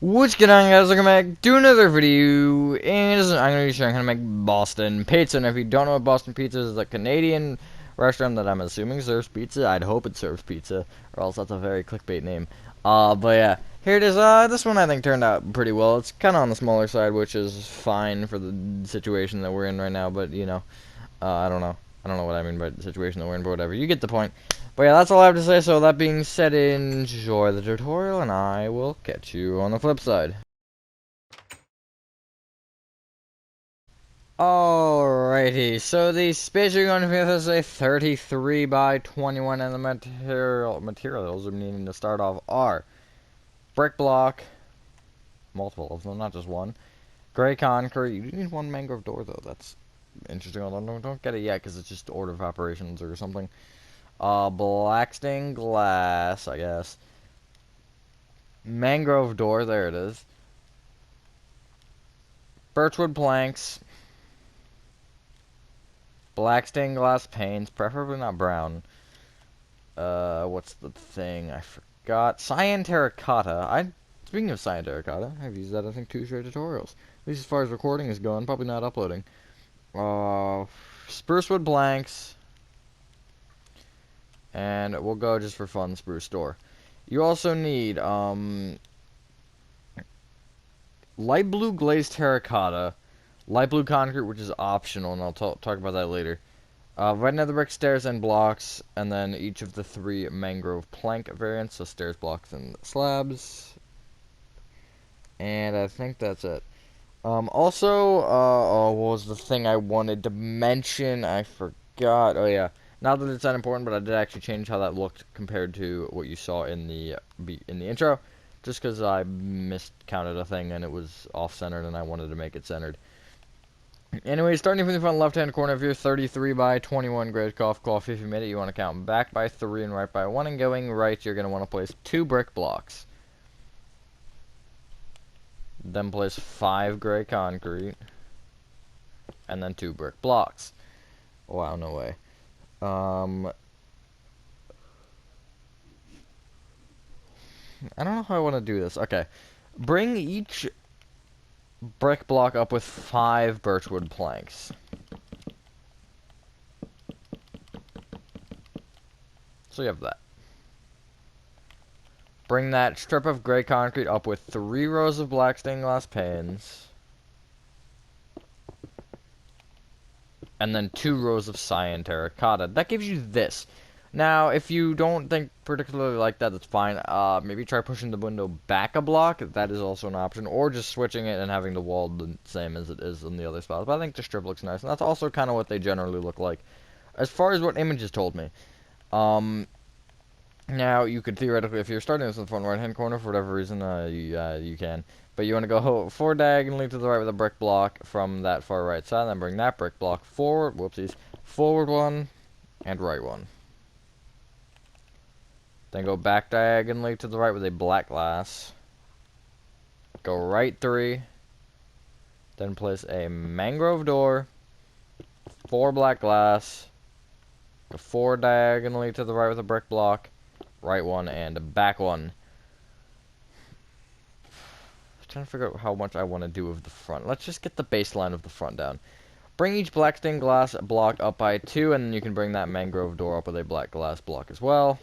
What's going on, guys? Welcome back to another video, and I'm going to be showing how to make Boston Pizza. And if you don't know what Boston Pizza is, it's a Canadian restaurant that I'm assuming serves pizza. I'd hope it serves pizza, or else that's a very clickbait name. But yeah, here it is. This one I think turned out pretty well. It's kind of on the smaller side, which is fine for the situation that we're in right now, but, you know, I don't know. I don't know what I mean by the situation that we're in, but whatever. You get the point. But yeah, that's all I have to say. So that being said, enjoy the tutorial, and I will catch you on the flip side. Alrighty, so the space you're going to be is a 33 by 21, and the materials I'm needing to start off are brick block, multiple of them, not just one, gray concrete. You do need one mangrove door though. That's interesting. Although don't get it yet because it's just order of operations or something. Black stained glass, I guess. Mangrove door, there it is. Birchwood planks. Black stained glass panes, preferably not brown. What's the thing? I forgot. Cyan terracotta. Speaking of cyan terracotta, I've used that I think 2 straight tutorials. At least as far as recording is going, probably not uploading. Sprucewood planks. And we'll go just for fun, spruce door. You also need, light blue glazed terracotta, light blue concrete, which is optional, and I'll talk about that later. Red nether brick stairs and blocks, and then each of the 3 mangrove plank variants, so stairs, blocks, and slabs. And I think that's it. What was the thing I wanted to mention? I forgot. Oh yeah, not that it's that important, but I did actually change how that looked compared to what you saw in the intro, just because I miscounted a thing and it was off-centered, and I wanted to make it centered. Anyway, starting from the front left-hand corner of your 33 by 21 grid cloth, if you made it, you want to count back by 3 and right by 1, and going right, you're going to want to place 2 brick blocks. Then place 5 gray concrete, and then 2 brick blocks. Wow, no way. I don't know how I want to do this. Okay. Bring each brick block up with 5 birchwood planks. So you have that. Bring that strip of gray concrete up with 3 rows of black stained glass panes. And then 2 rows of cyan terracotta. That gives you this. Now, if you don't think particularly like that, that's fine. Maybe try pushing the window back a block. That is also an option. Or just switching it and having the wall the same as it is in the other spots. But I think the strip looks nice. And that's also kind of what they generally look like. As far as what Images told me. Now, you could theoretically, if you're starting this in the front right-hand corner, for whatever reason, you can. But you want to go 4 diagonally to the right with a brick block from that far right side, and then bring that brick block forward, forward 1, and right 1. Then go back diagonally to the right with a black glass. Go right 3. Then place a mangrove door, 4 black glass. Go 4 diagonally to the right with a brick block, right 1, and back 1. Trying to figure out how much I want to do of the front. Let's just get the baseline of the front down. Bring each black stained glass block up by 2, and then you can bring that mangrove door up with a black glass block as well.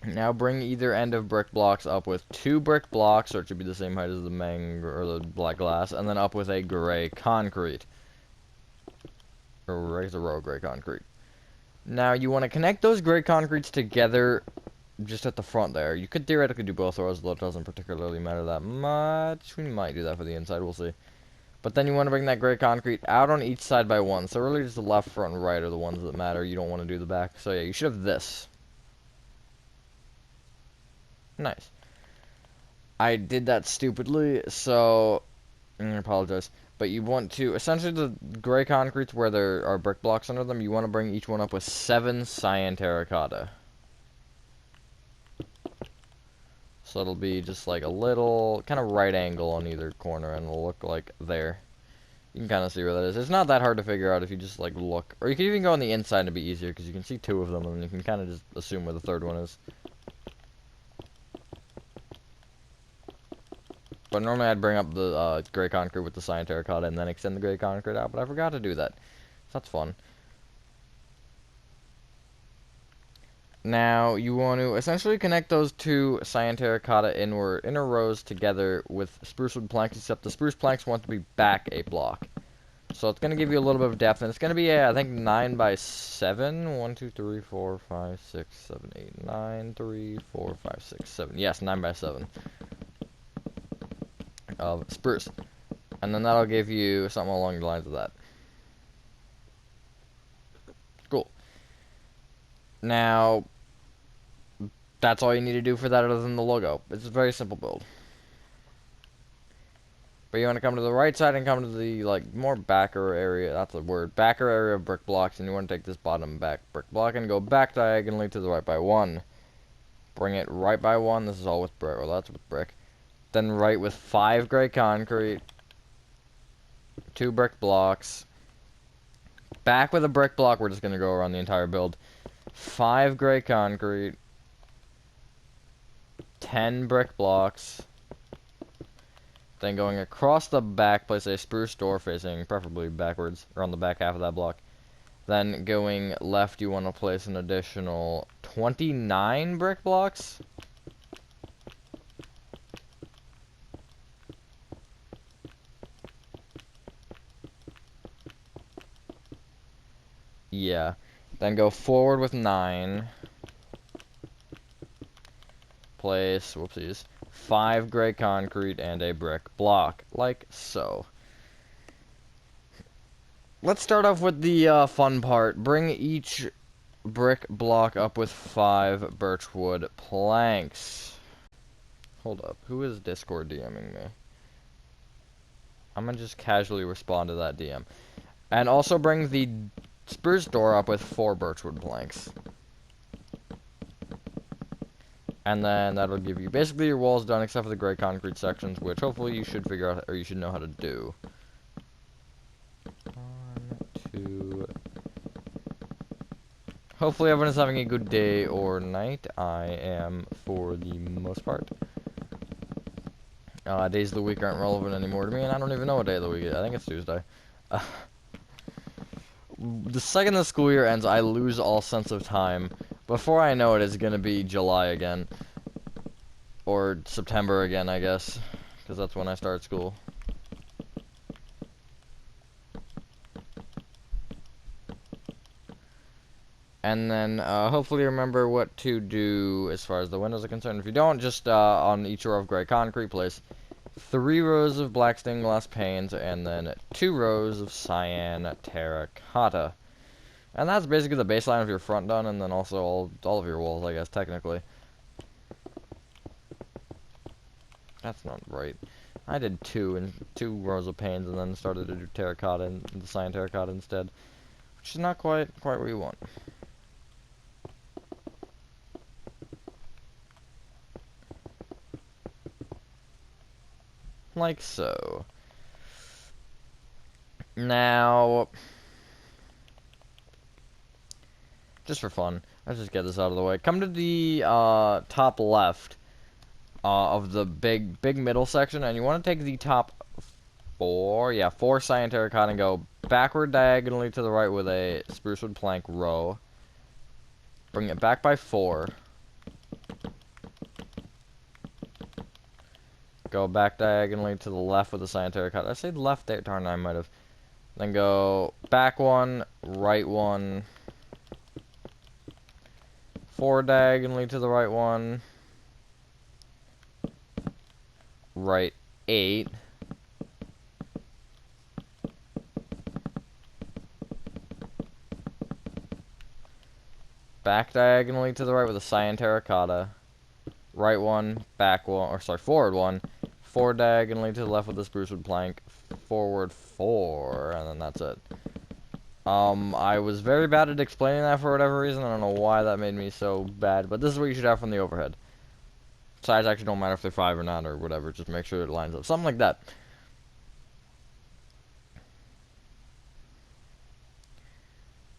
Now bring either end of brick blocks up with 2 brick blocks, so it should be the same height as the black glass, and then up with a gray concrete. Or raise a row of gray concrete. Now you want to connect those gray concretes together just at the front there. You could theoretically do both rows, though it doesn't particularly matter that much. We might do that for the inside, we'll see. But then you want to bring that gray concrete out on each side by 1. So really just the left, front, and right are the ones that matter. You don't want to do the back. So yeah, you should have this. Nice. I did that stupidly, so I apologize. But you want to, essentially the gray concretes where there are brick blocks under them, you want to bring each one up with 7 cyan terracotta. So it'll be just like a little, kind of right angle on either corner, and it'll look like there. You can kind of see where that is. It's not that hard to figure out if you just like look. Or you can even go on the inside to be easier, because you can see 2 of them, and you can kind of just assume where the 3rd one is. But normally I'd bring up the gray concrete with the cyan terracotta and then extend the gray concrete out, but I forgot to do that. So that's fun. Now, you want to essentially connect those two cyan terracotta inner rows together with spruce wood planks, except the spruce planks want to be back a block. So it's going to give you a little bit of depth, and it's going to be, I think, 9 by 7. 1, 2, 3, 4, 5, 6, 7, 8, 9, 3, 4, 5, 6, 7. Yes, 9 by 7 of spruce. And then that'll give you something along the lines of that. Cool. Now, that's all you need to do for that other than the logo. It's a very simple build. But you want to come to the right side and come to the, like, more backer area. That's the word. Backer area of brick blocks. And you want to take this bottom back brick block and go back diagonally to the right by 1. Bring it right by 1. This is all with brick. Well, that's with brick. Then right with 5 gray concrete. 2 brick blocks. Back with a brick block. We're just going to go around the entire build. 5 gray concrete. 10 brick blocks. Then going across the back, place a spruce door facing preferably backwards, or on the back half of that block. Then going left, you want to place an additional 29 brick blocks. Yeah. Then go forward with 9. Place, whoopsies, 5 gray concrete and a brick block, like so. Let's start off with the fun part. Bring each brick block up with 5 birchwood planks. Hold up, who is Discord DMing me? I'm gonna just casually respond to that DM. And also bring the spruce door up with 4 birchwood planks. And then that'll give you basically your walls done except for the gray concrete sections, which hopefully you should figure out, or you should know how to do. 1, 2. Hopefully everyone is having a good day or night. I am for the most part. Days of the week aren't relevant anymore to me, and I don't even know what day of the week it is. I think it's Tuesday. The second the school year ends, I lose all sense of time. Before I know it, it's gonna be July again. Or September again, I guess. Because that's when I start school. And then, hopefully remember what to do as far as the windows are concerned. If you don't, just, on each row of gray concrete, place 3 rows of black stained glass panes, and then 2 rows of cyan terracotta. And that's basically the baseline of your front done, and then also all of your walls, I guess, technically. That's not right. I did 2 rows of panes, and then started to do terracotta and the cyan terracotta instead. Which is not quite what you want. Like so. Now, just for fun, let's just get this out of the way. Come to the top left of the big middle section, and you want to take the top 4 cyan terracotta and go backward diagonally to the right with a spruce wood plank row. Bring it back by 4. Go back diagonally to the left with the cyan terracotta. I said left there, darn, I might have. Then go back 1, right 1. 4 diagonally to the right 1. Right 8. Back diagonally to the right with a cyan terracotta. Right 1, back 1, or sorry, forward 1. 4 diagonally to the left with the spruce wood plank. Forward 4, and then that's it. I was very bad at explaining that for whatever reason. I don't know why that made me so bad, but this is what you should have from the overhead. Sides actually don't matter if they're 5 or not or whatever, just make sure it lines up. Something like that.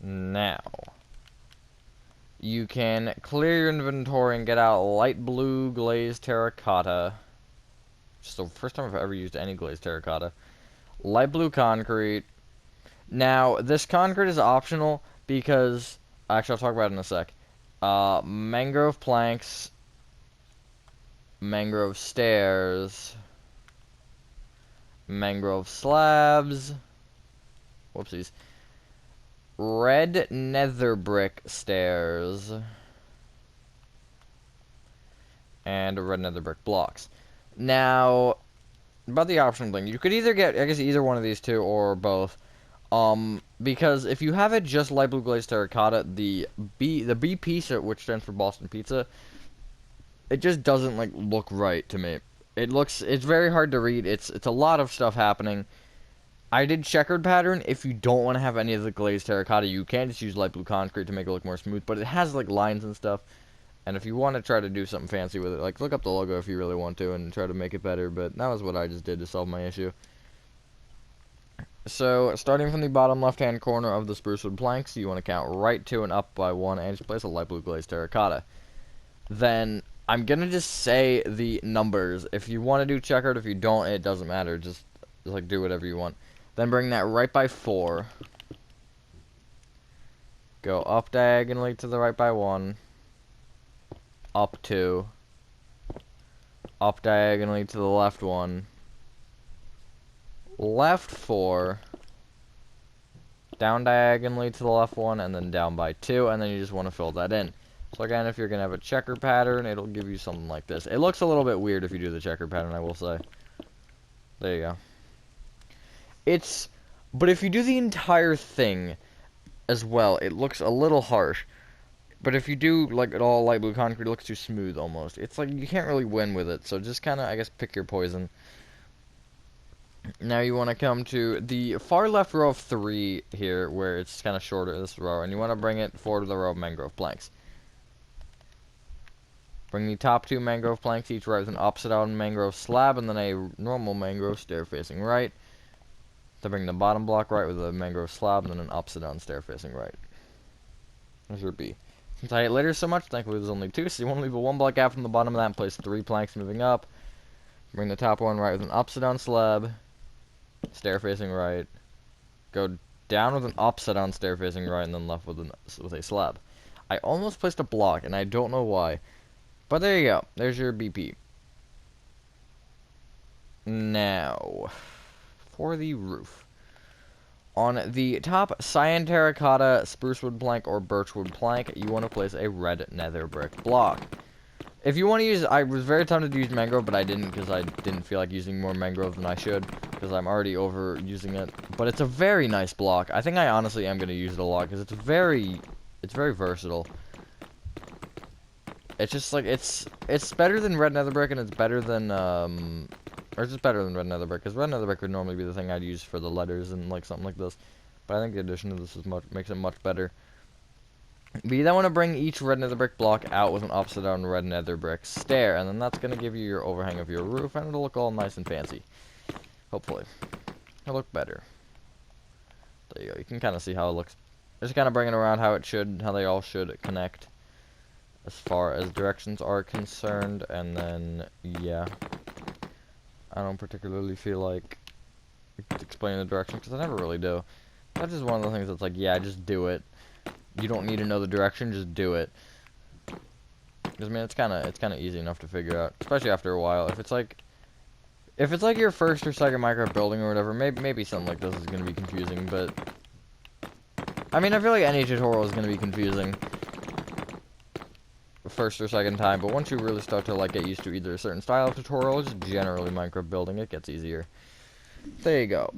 Now, you can clear your inventory and get out light blue glazed terracotta. Just the first time I've ever used any glazed terracotta. Light blue concrete. Now, this concrete is optional because... Actually, I'll talk about it in a sec. Mangrove planks. Mangrove stairs. Mangrove slabs. Whoopsies. Red nether brick stairs. And red nether brick blocks. Now, about the optional thing, you could either get, I guess, either one of these two or both. Because if you have it just light blue glazed terracotta, the B piece, which stands for Boston Pizza, it just doesn't like look right to me. It's very hard to read. It's a lot of stuff happening. I did checkered pattern. If you don't want to have any of the glazed terracotta, you can just use light blue concrete to make it look more smooth. But it has like lines and stuff. And if you want to try to do something fancy with it, like look up the logo if you really want to and try to make it better. But that was what I just did to solve my issue. So, starting from the bottom left-hand corner of the spruce wood planks, you want to count right 2 and up by 1 and just place a light blue glazed terracotta. Then, I'm going to just say the numbers. If you want to do checkered, if you don't, it doesn't matter. Just like, do whatever you want. Then bring that right by 4. Go up diagonally to the right by 1. Up 2. Up diagonally to the left 1. Left 4, down diagonally to the left 1, and then down by 2, and then you just want to fill that in. So again, if you're going to have a checker pattern, it'll give you something like this. It looks a little bit weird if you do the checker pattern, I will say. There you go. But if you do the entire thing as well, it looks a little harsh. But if you do, like, it all light blue concrete, it looks too smooth almost. It's like, you can't really win with it, so just kind of, I guess, pick your poison. Now you want to come to the far left row of 3 here, where it's kind of shorter, this row, and you want to bring it forward to the row of mangrove planks. Bring the top 2 mangrove planks, each right with an upside down mangrove slab, and then a normal mangrove stair facing right. Then bring the bottom block right with a mangrove slab, and then an upside down stair facing right. There's your B. Since I hit later so much, thankfully there's only 2, so you want to leave a 1 block gap from the bottom of that and place 3 planks moving up. Bring the top one right with an upside down slab. Stair facing right, go down with an upside down stair facing right, and then left with a slab. I almost placed a block, and I don't know why, but there you go. There's your BP. Now, for the roof. On the top cyan terracotta, spruce wood plank, or birch wood plank, you want to place a red nether brick block. If you want to use, I was very tempted to use mangrove, but I didn't because I didn't feel like using more mangrove than I should, because I'm already over using it. But it's a very nice block. I think I honestly am going to use it a lot because it's very versatile. It's just like, it's better than red nether brick, and it's better than, or it's just better than red nether brick, because red nether brick would normally be the thing I'd use for the letters and like something like this. But I think the addition of this makes it much better. But you then want to bring each red nether brick block out with an upside down red nether brick stair, and then that's going to give you your overhang of your roof, and it'll look all nice and fancy. Hopefully. It'll look better. There you go. You can kind of see how it looks. Just kind of bring it around how they all should connect as far as directions are concerned, and then, yeah. I don't particularly feel like explaining the direction, because I never really do. That's just one of the things that's like, yeah, just do it. You don't need to know the direction, just do it. Because, I mean, it's kind of easy enough to figure out, especially after a while. If it's like your first or second Minecraft building or whatever, maybe something like this is going to be confusing, but I mean, I feel like any tutorial is going to be confusing the first or second time, but once you really start to like get used to either a certain style of tutorial or just generally Minecraft building, it gets easier. There you go.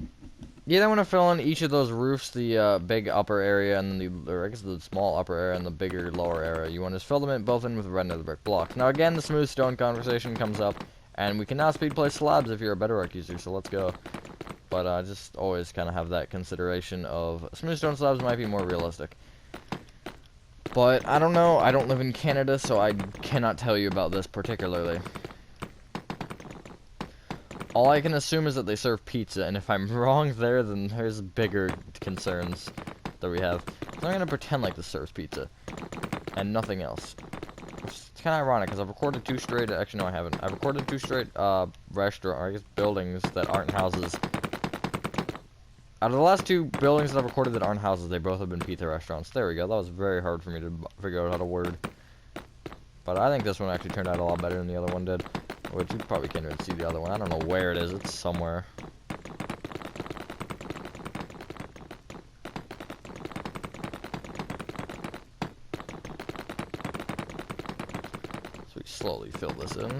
You then want to fill in each of those roofs, the big upper area and then the small upper area and the bigger lower area. You want to fill them both in with red nether brick blocks. Now again, the smooth stone conversation comes up, and we can now speed place slabs if you're a bedrock user, so let's go. But just always kind of have that consideration of smooth stone slabs might be more realistic. But I don't know, I don't live in Canada, so I cannot tell you about this particularly. All I can assume is that they serve pizza, and if I'm wrong there, then there's bigger concerns that we have. So I'm gonna pretend like this serves pizza, and nothing else. It's kind of ironic because I've recorded 2 straight. Actually, no, I haven't. I've recorded 2 straight restaurant, or I guess buildings that aren't houses. Out of the last 2 buildings that I've recorded that aren't houses, they both have been pizza restaurants. There we go. That was very hard for me to figure out how to word. But I think this one actually turned out a lot better than the other one did. Which you probably can't even see the other one. I don't know where it is. It's somewhere. So we slowly fill this in.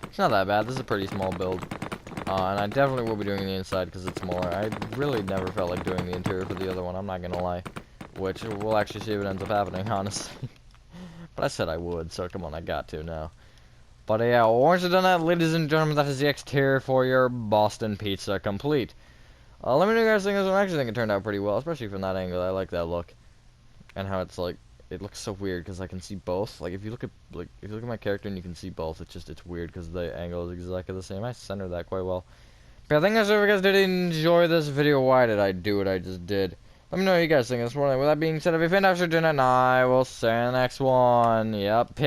It's not that bad. This is a pretty small build. And I definitely will be doing the inside because it's smaller. I really never felt like doing the interior for the other one. I'm not gonna lie. Which we'll actually see if it ends up happening, honestly. But I said I would, so come on, I got to now. But yeah, once you've done that, ladies and gentlemen, that is the exterior for your Boston Pizza complete. Let me know what you guys think of this one. I actually think it turned out pretty well, especially from that angle. I like that look. And how it's like, it looks so weird because I can see both. Like if you look at my character and you can see both, it's weird because the angle is exactly the same. I centered that quite well. But I think that's it. If you guys did enjoy this video, why did I do what I just did? Let me know what you guys think of this one. With that being said, if you found out you're doing it, and I will see you in the next one. Yep, peace.